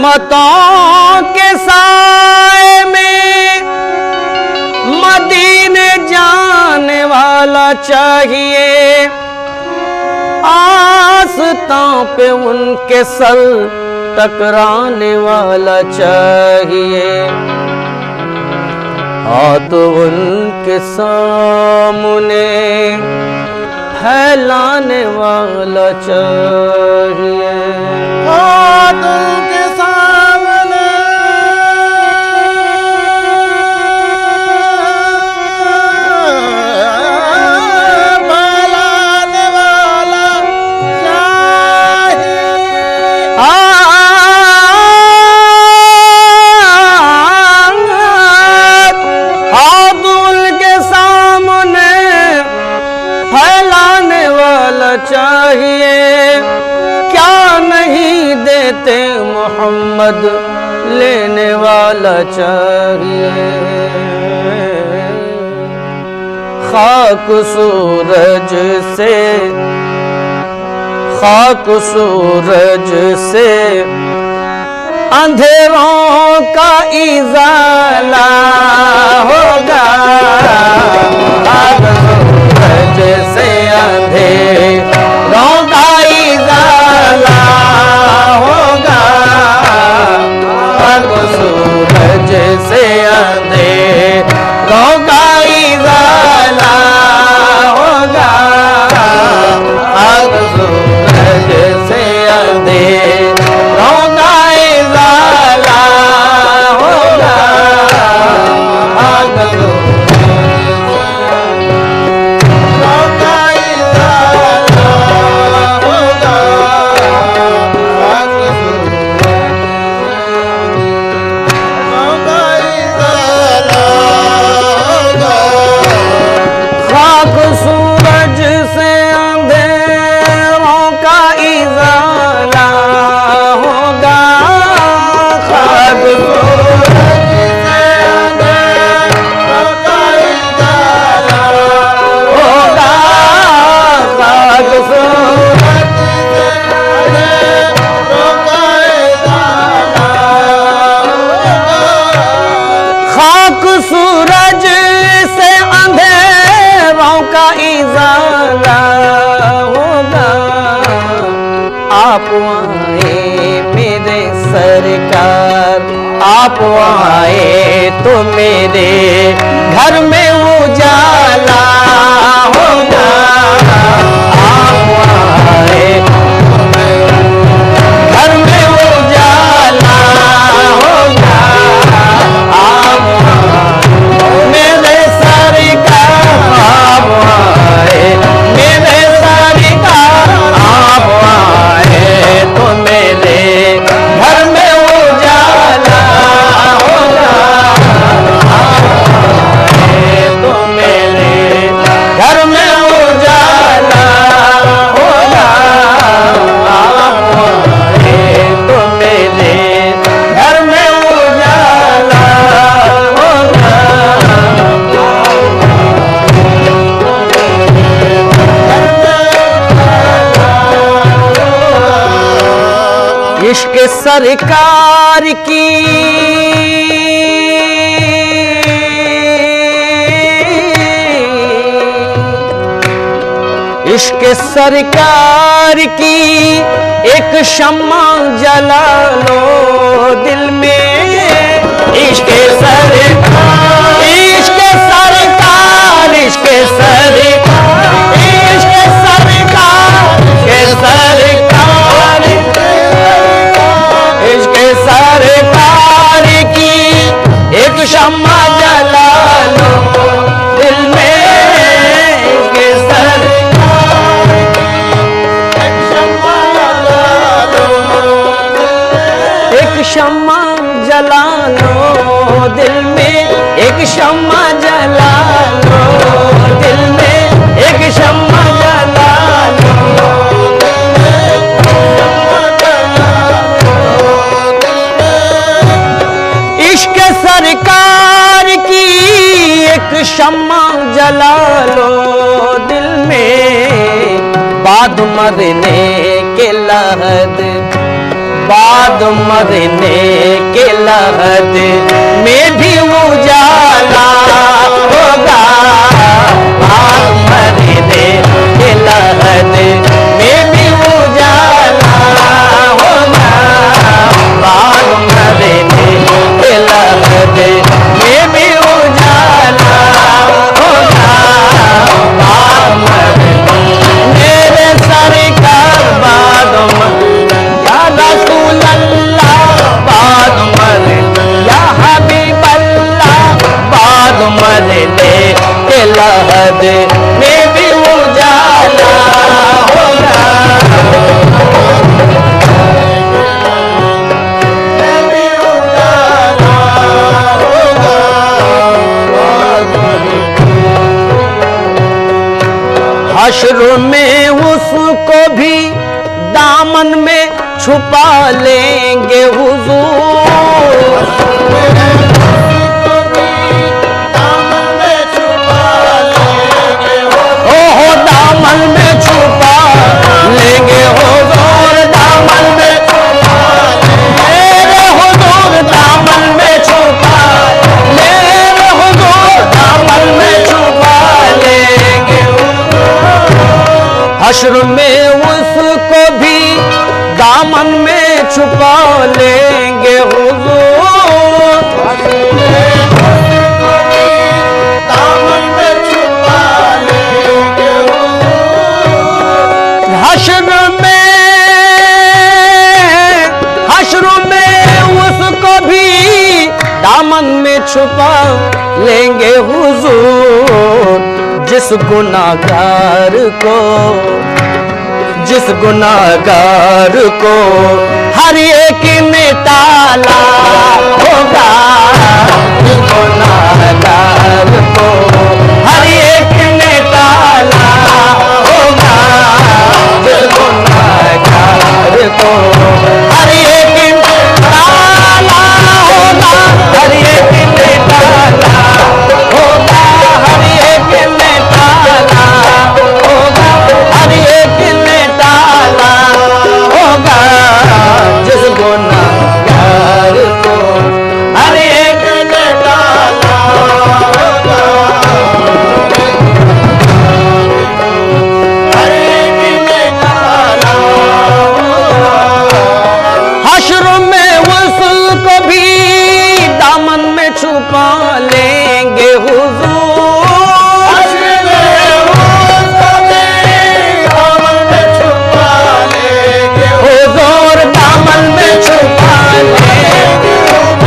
रहमतों के साए में मदीने जाने वाला चाहिए, आस्तां पे उनके सर टकराने वाला चाहिए, हाथ उनके सामने फैलाने वाला चाहिए, हाथ उनके सामने फैलाने वाला चाहिए, हाथ उनके सामने फैलाने वाला चाहिए। क्या नहीं देते मोहम्मद, लेने वाला चाहिए। खाक सूरज से, खाक सूरज से अंधेरों का इजाला होगा, खाक सूरज से अंधेरों का इजाला होगा, खाक सूरज से अंधेरों का इजाला होगा, खाक सूरज से अंधेरों का इजाला होगा, खाक सूरज से अंधेरों का इजाला होगा, खाक सूरज से अंधेरों का इजाला होगा, खाक सूरज से अंधेरों का इजाला होगा, खाक सूरज से अंधेरों का इजाला होगा। आप आए मेरे सरकार, आप आए तो मेरे घर में उजाला होगा, आप आए घर में उजाला होगा, आप मेरे सरकार, आप आए मेरे सरकार, आप आए तो मेरे घर में उजाला होगा, आप आए तो मेरे घर में उजाला होगा, आप आए तो मेरे घर में उजाला होगा। इश्क सरकार की इश्क सरकार की एक शम्मा जला लो दिल में, इश्क सरकार, इश्क सरकार, इश्क सरकार, इश्क सरकार, इश्क सरकार, इश्क सरकार की एक शम्मा जला लो दिल में, इश्क सरकार एक शम्मा जला लो, एक शम्मा जला लो दिल में, एक शम्मा जला लो दिल में, एक शम्मा जला लो दिल में, इश्क सरकार की एक शम्मा जला लो दिल में, बाद मरने के लहद बाद मरने के लहद में भी उजाला होगा, बाद मरने के लहद में भी उजाला होगा, बाद मरने के लहद में भी उजाला होगा, बाद मरने मेरे सरकार बाद या रसूल अल्लाह बाद मरने या हबीब अल्लाह बाद मरने के लहद में भी उजाला होगा। हश्र में उसको भी दामन में छुपा लेंगे हुजूर, ओहो दामन में छुपा लेंगे हुजूर, दामन में मेरे हुजूर दामन में छुपा, मेरे हुजूर दामन में छुपा लेंगे। हश्र में उसको भी दामन में छुपा लेंगे हुजूर, दामन में छुपा लेंगे हुजूर। हश्र में उसको भी दामन में छुपा लेंगे हुजूर, जिस गुनाहगार को, जिस गुनाहगार को हर एक ने टाला होगा, जिस गुनाहगार को हर एक ने टाला होगा, जिस गुनाहगार को हर एक ने टाला होगा, हर एक ने टाला होगा, हर एक ने टाला होगा, हर एक ने टाला होगा, जिस गुनाहगार को हर एक ने टाला होगा, हर एक ने टाला होगा। हश्र में उसको भी दामन में छुपा लेंगे हुजूर, हुजूर दामन में छुपा लेंगे, ओ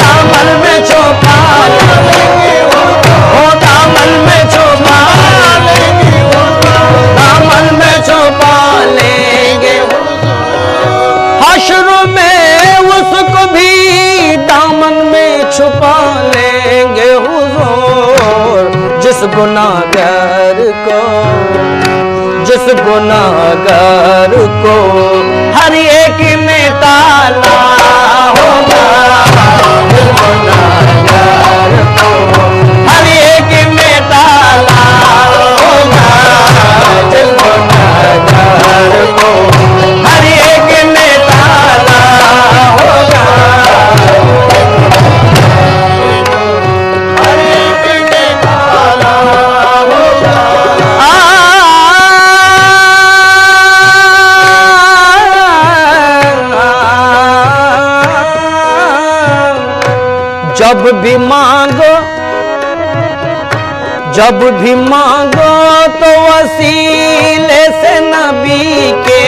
दामन में छुपा लेंगे, ओ दामन में छुपा लेंगे, दामन में छुपा लेंगे। हश्र में उसको भी दामन में छुपा लेंगे हुजूर, जिस गुनाहगार को, जिस गुनाहगार को हर एक में ताला होगा, जिस गुनाहगार को हर एक में ताला होगा, जिस गुनाहगार को हर एक में ताला होगा, हर एक में ताला होगा। जब भी मांगो, जब भी मांगो तो वसीले से नबी के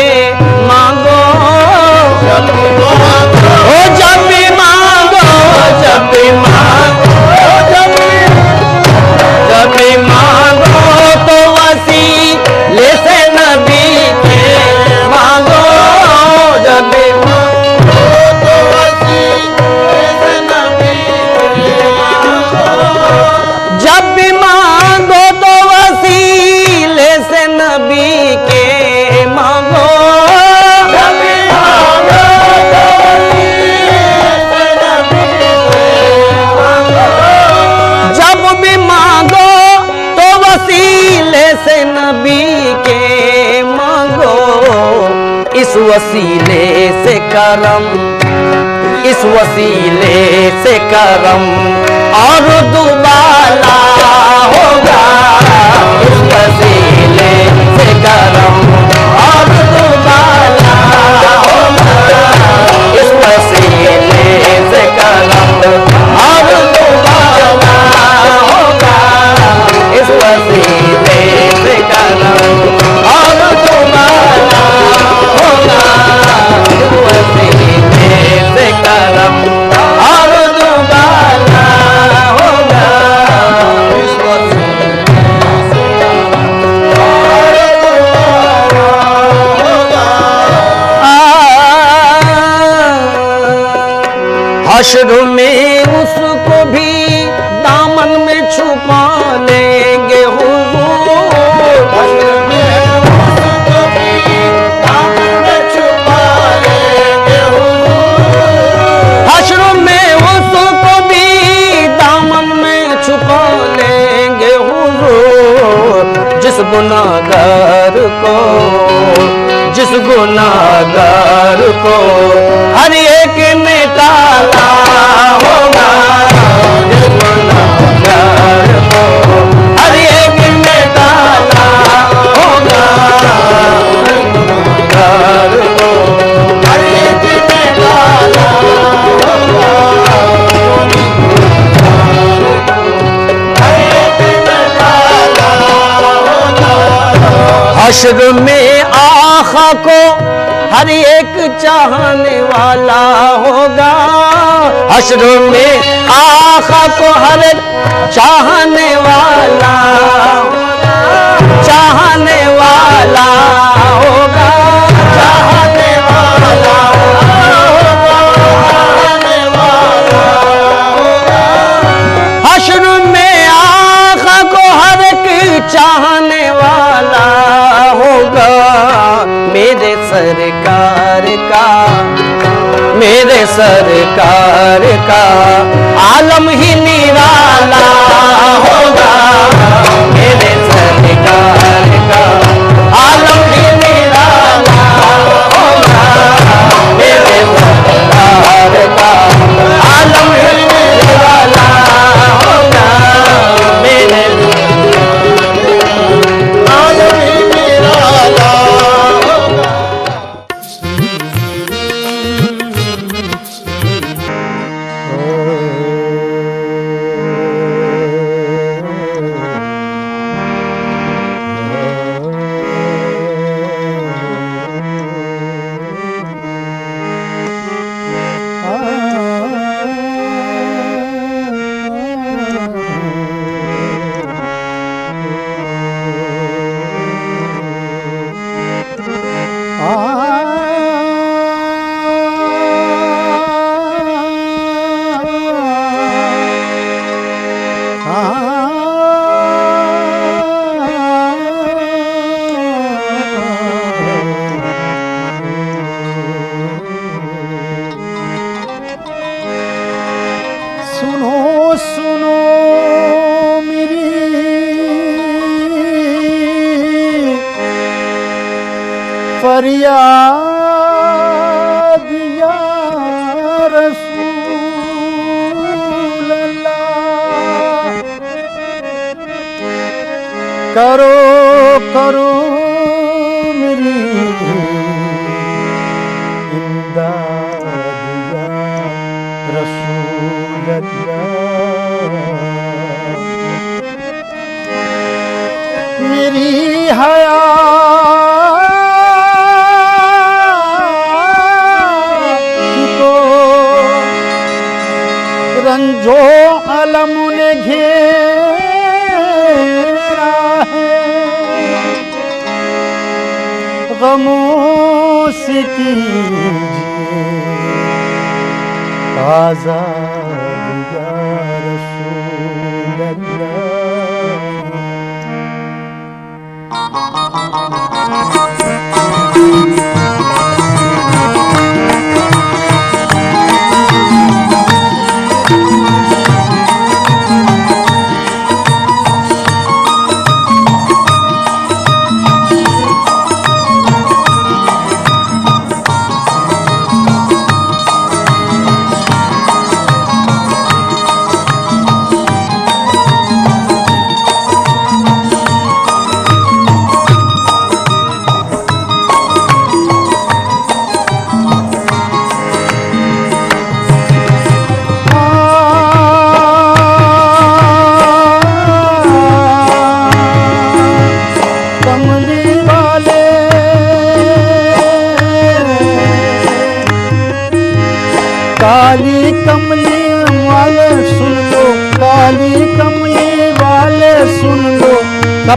मांगो, ओ जब भी मांगो, जब भी मांगो, जब भी मांगो तो वसीले से नबी के मांगो, जब भी जब भी मांगो तो वसीले से नबी के मांगो, जब भी मांगो तो वसीले से नबी के मांगो, जब भी मांगो तो वसीले से नबी के मांगो। इस वसीले से करम, इस वसीले से करम और दुबाला होगा, इस वसीले से करम और दुबाला होगा, इस वसीले से करम और दुबाला होगा, इस वसीले से करम और दुबाला होगा, इस वसीले से करम और दुबाला होगा, इस वसीले से हश्र में उसको भी दामन में छुपा लेंगे हुजूर, हश्र में उसको भी दामन में छुपा लेंगे हुजूर, हश्र में उसको भी दामन में छुपा लेंगे हुजूर, जिस गुनाहगार को, जिस गुनाहगार को हर एक ने टाला होगा, जिस गुनाहगार को हर एक ने टाला होगा, जिस गुनाहगार को हर एक ने डाला होगा, हर एक ने डाला होगा। हश्र में आखा को हर एक चाहने वाला होगा, हश्र में आखा को हर एक चाहने वाला, चाहने वाला होगा, चाहने वाला होगा, हश्र में आखा को हर एक चाहने वाला होगा, मेरे सरकार का, मेरे सरकार का आलम ही निराला होगा, मेरे सरकार का आलम ही निराला होगा, मेरे सरकार का आलम ही निराला होगा, मेरे आलम ही निराला होगा। सुनो सुनो मेरी फरियाद या रसूल अल्लाह, करो करो मेरी इमदाद या रसूल अल्लाह, मेरी हयात को रंजो अलम ने घेरा है, गमों से कीजिए आज़ाद या रसूल अल्लाह।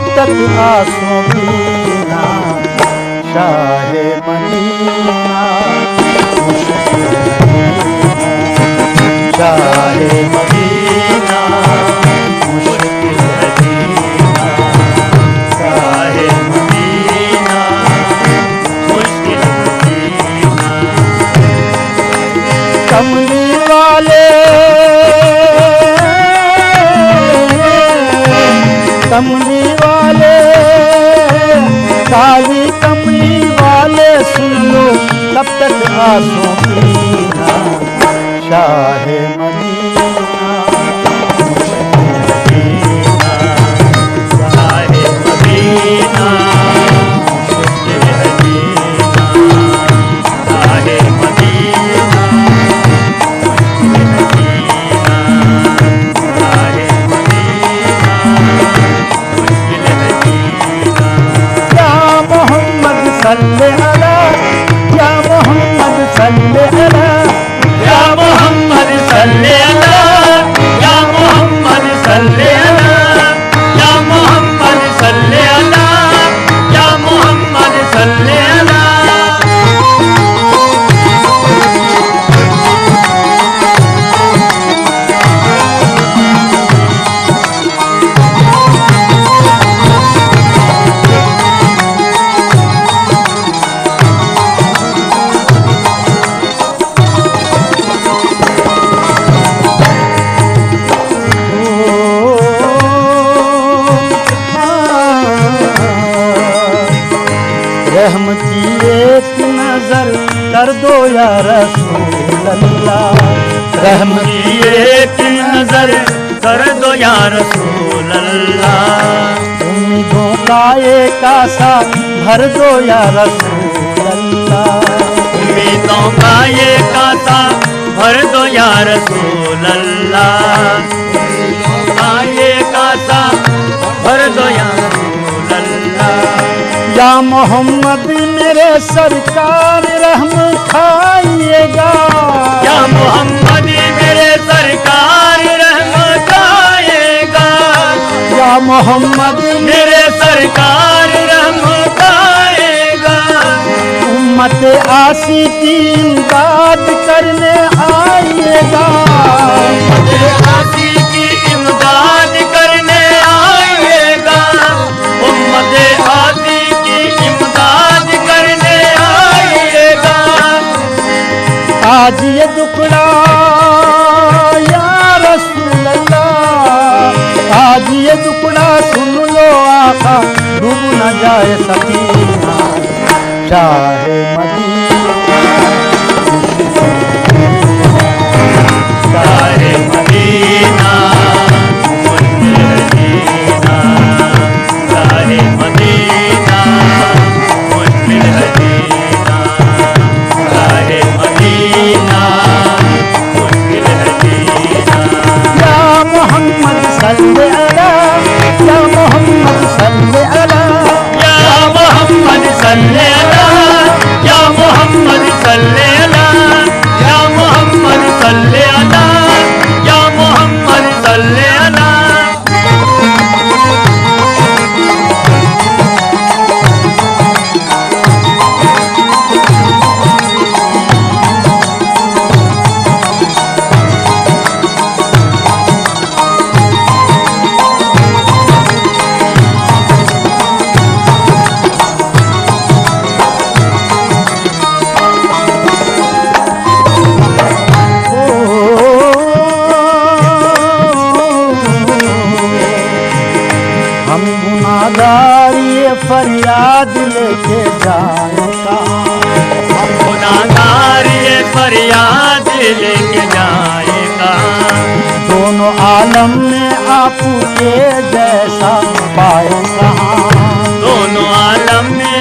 तब तक आंसू पीना शाहे मदीना मुश्किल है शाहे मदीना मुश्किल है जीना शाहे मदीना मुश्किल है जीना कमली वाले कमली वाले काली कमली वाले सुन लो तब तक आंसू पीना शाहे मदीना शाहे मदीना मुश्किल है जीना शाहे मदीना मुश्किल है जीना शाहे मदीना मुश्किल है जीना या मोहम्मद सल्ले अला या मोहम्मद सल्ले अला या मोहम्मद सल्ले अला या मोहम्मद सल्ले अला या मोहम्मद सल्ले अला या मोहम्मद सल्ले अला रहम की एक नजर कर दो या रसूल अल्लाह रहम की एक नजर कर दो या रसूल अल्लाह उम्मीदों का एक आशा भर दो या रसूल अल्लाह उम्मीदों का ये कांटा भर दो या रसूल अल्लाह उम्मीदों का ये कांटा भर दो या रसूल अल्लाह या मोहम्मद मेरे सरकार रहम खाइएगा या मोहम्मद मेरे सरकार रहम खाएगा या मोहम्मद मेरे सरकार रहम खाएगा उम्मत आसी की इमदाद करने आइएगा आसी की इमदाद करने आएगा उम्मत आसी की इमदाद करने आएगा आज ये दुखड़ा या रसूल अल्लाह आज ये दुखड़ा सुन लो आका डूब न जाए सकीना शाहे मदीना शाहे मदीना मुश्किल है जीना शाहे मदीना मुश्किल है जीना शाहे मदीना मुश्किल है जीना या मोहम्मद सल्ले अला या मोहम्मद सल्ले अला या मोहम्मद सल्ले अला या मोहम्मद सल्ले अला या मोहम्मद सल्ले अला या मोहम्मद सल्ले अला हम गुनाहगार ये फरियाद लेके जाए कहाँ हम गुनाहगार ये फरियाद लेके जाएगा दोनों आलम में आपके जैसा पाए कहाँ दोनों आलम में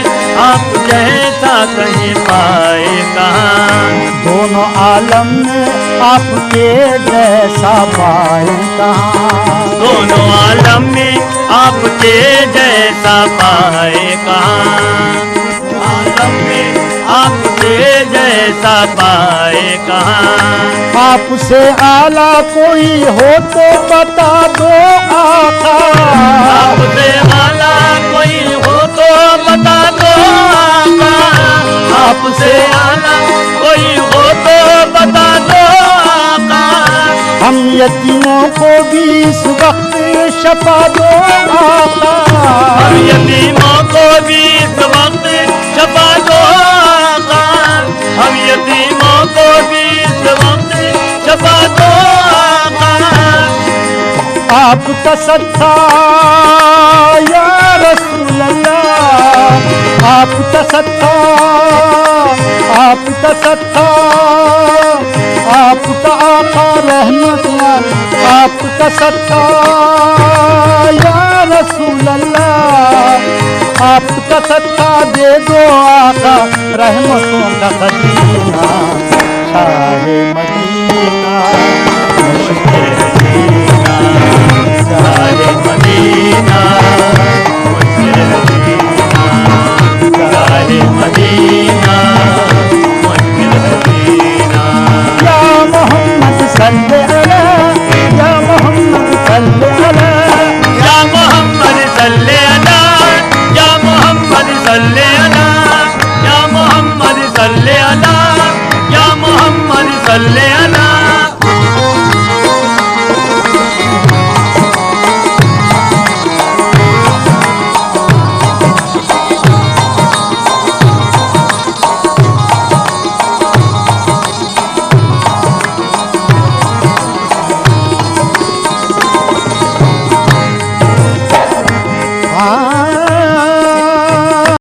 आप जैसा कहीं पाए कहाँ दोनों आलम में आपके जैसा पाए कहाँ दोनों आलम में आपके जैसा पाए कहाँ आलम में आपके जैसा पाए कहाँ आपसे आला कोई हो तो बता दो आका आपसे आला भी इस वक्त शफा दो आका। हम यतीमों को भी इस वक्त शफा दो आका। हम यतीमों को भी इस वक्त शफा दो आका। आपका सत्ता या रसूल अल्लाह, आपका सत्ता, आपका सत्ता, आपका आका रहमत, आपका सत्ता या रसूल अल्लाह, आपका सत्ता दे दो आका रहमतों का खजीना। Shah Medina Shah Medina